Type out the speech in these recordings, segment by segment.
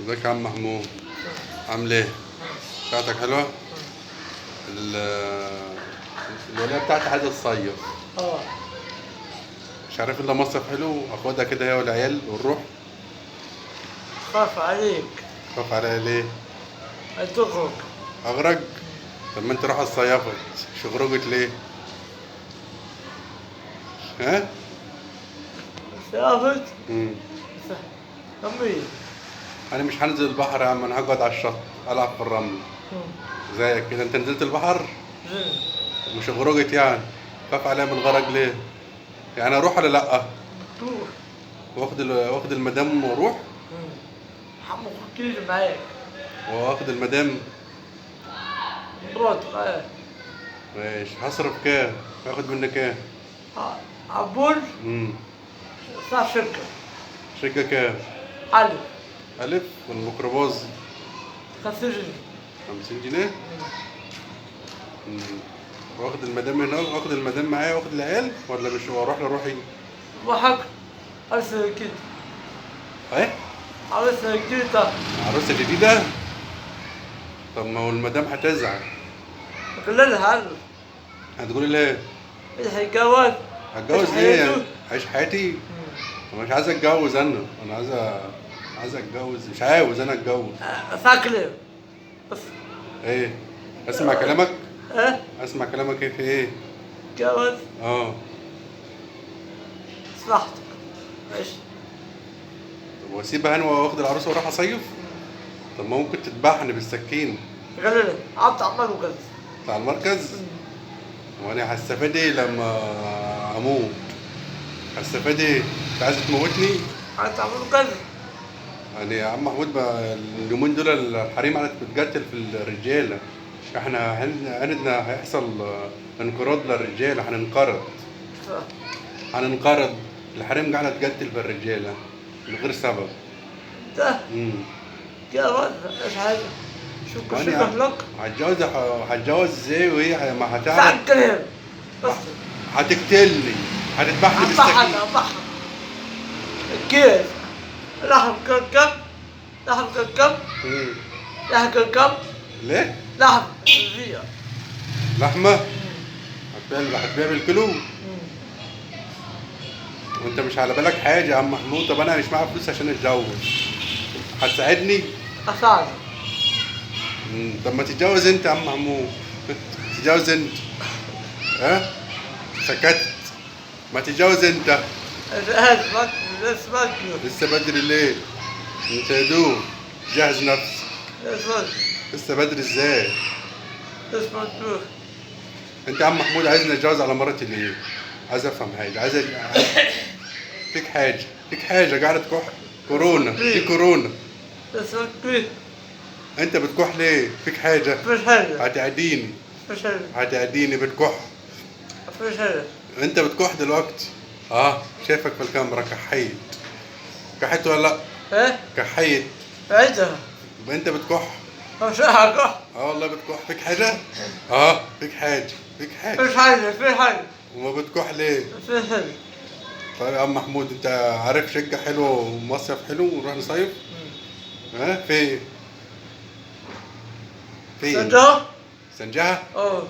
ازيك يا عم محمود؟ عامل ايه؟ بتاعتك حلوة؟ الولاية بتاعتي عايزة تصيف. اه مش عارف الا مصيف حلو اخدها كده هي والعيال ونروح. خاف عليك خاف عليا ليه؟ هتخرج. اغرق؟ طب ما انت راح تصيفت، مش غرقت ليه؟ ها؟ سافرت مم. أمي. انا مش هنزل البحر يا عم، انا هقعد على الشط العب في الرمل زيك كده. انت نزلت البحر؟ زين. مش غرقت يعني؟ خاف عليا من الغرق ليه؟ يعني اروح ولا لا؟ تروح. واخد المدام واروح؟ حمو كتير معاك. واخد المدام. مرات معاك. ماشي، هصرف كام؟ هاخد منك كام؟ عبود امم صار شركة. شقة كام؟ ألف ألف والميكروباص 50 جنيه. 50 جنيه؟ امم واخد المدام هنا، واخد المدام معايا، واخد العيال، ولا مش واروح لروحي؟ وحق عرسة جديد. ايه؟ عرسة جديدة. عروسة جديدة؟ طب ما هو المدام هتزعل. قول لها ألف. هتقولي ليه؟ الحجوات. هتجوز ليه يعني؟ عيش حياتي؟ انا مش عايز اتجوز، انا عايز اتجوز، مش عاوز انا اتجوز. ثقلب بس. ايه؟ اسمع كلامك؟ ايه؟ اسمع كلامك ايه في ايه؟ جواز اه. صحتك. ايش؟ طب واسيبها انا واخد العروسه واروح اصيف؟ طب ما ممكن تذبحني بالسكين. قال لي عم تعمل وكذا. بتاع المركز. وانا هستفاد ايه لما اموت؟ هستفاد ايه؟ انت عايز تموتني؟ عم تعمل وكذا. يعني يا عم محمود بقى اليومين دول الحريم قعدت بتقتل في الرجاله. احنا عندنا هيحصل انقراض للرجاله، هننقرض. الحريم قاعده تقتل في الرجاله من غير سبب. ده امم جواز ايش حاجة؟ شو وانا كشفك لك؟ هتجوز ازاي وهي ما هتعرف؟ سكرهم بس. هتقتلني، هتذبحني عم بحر بالسكين. عم بحر. كيف؟ لحم كركب. لحم كركب. مم. لحم كركب. ليه؟ لحم فيها. لحمة؟ هتبيع بالكيلو؟ وانت مش على بالك حاجة يا عم محمود؟ طب انا مش معايا فلوس عشان اتجوز، هتساعدني؟ أساعدك. طب ما تتجوز انت يا عم محمود، تتجوز انت. ها؟ سكت. ما تتجوز انت. اسمك اسمك لسه بدري ليه؟ انت يا دوب جهز نفسك. اسمك لسه بدري ازاي؟ اسمك انت يا عم محمود عايزني اتجوز على مراتي ليه؟ عايز افهم حاجه، فيك حاجه قاعده تكح. كورونا دي كورونا. اسمك كيف؟ انت بتكح ليه؟ فيك حاجه؟ مفيش حاجة. هتعديني. مفيش حاجة. هتعديني بتكح. مفيش حاجة. انت بتكح دلوقتي. شايفك في الكاميرا كحيت. كحيت ولا لا؟ ايه؟ كحيت. عيدها. يبقى انت بتكح. مفيش حاجة. والله بتكح. فيك حاجه؟ فيك حاجه. مفيش حاجة. في حاجة. وما بتكح ليه؟ مفيش حاجة. طيب يا عم محمود، انت عارف شقه حلوه ومصيف حلو ونروح نصيف؟ فين؟ صدق؟ سنجاها؟ اه.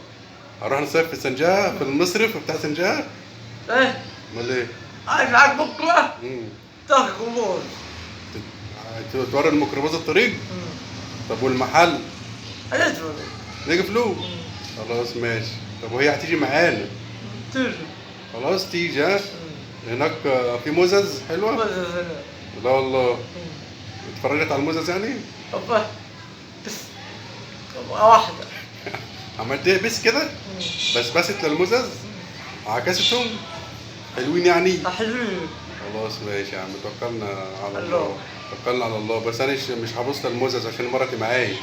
هنروح نصيف في سنجاها، في المصرف بتاع سنجاها؟ ايه؟ امال ايه؟ عايز معاك بكرة؟ مم. تاخد قبول. توري الميكروباص الطريق؟ طب والمحل؟ هيدفع. نيجي فلوس؟ خلاص ماشي. طب وهي هتيجي معانا؟ تيجي. خلاص تيجي. هناك في مزز حلوة؟ بس هنا. لا والله. اتفرجت على المزز يعني؟ طب بس واحدة. عملت ايه بس كده؟ بست للمزز؟ عكستهم؟ حلوين يعني؟ حلوين. خلاص ماشي يا عم، توكلنا على الله. الله. توكلنا على الله، بس انا مش هبص للمزز عشان مراتي معايا.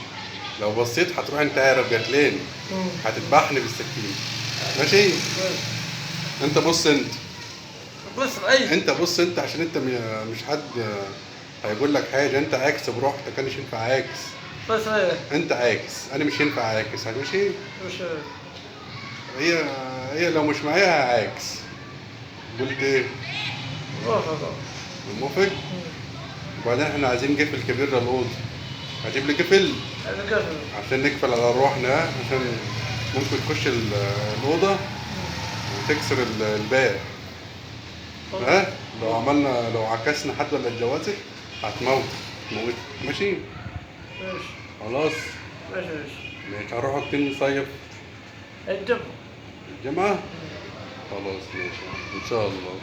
لو بصيت هتروح انت عارف جاتلين، هتذبحني بالسكين. ماشي؟ انت بص انت. بص بعيد. انت بص انت عشان انت مش حد هيقول لك حاجه. انت عاكس براحتك، انا مش ينفع عاكس. بس ايه؟ انت عاكس، انا مش ينفع عاكس. ماشي؟ مش هي لو مش معايا عاكس. قلت ايه؟ موافقة. موافق؟ وبعدين احنا عايزين قفل كبير للأوضة. هجيب لي قفل هذا قفل. عشان نقفل على روحنا، عشان ممكن تخش الأوضة وتكسر الباب. ها؟ لو عكسنا حد ولا اتجوزت هتموت. ماشي؟ ماشي. خلاص. ماشي ماشي. ماشي. هنروحوا فين نصيف؟ الجبل. الجامعة؟ خلاص ماشي إن شاء الله.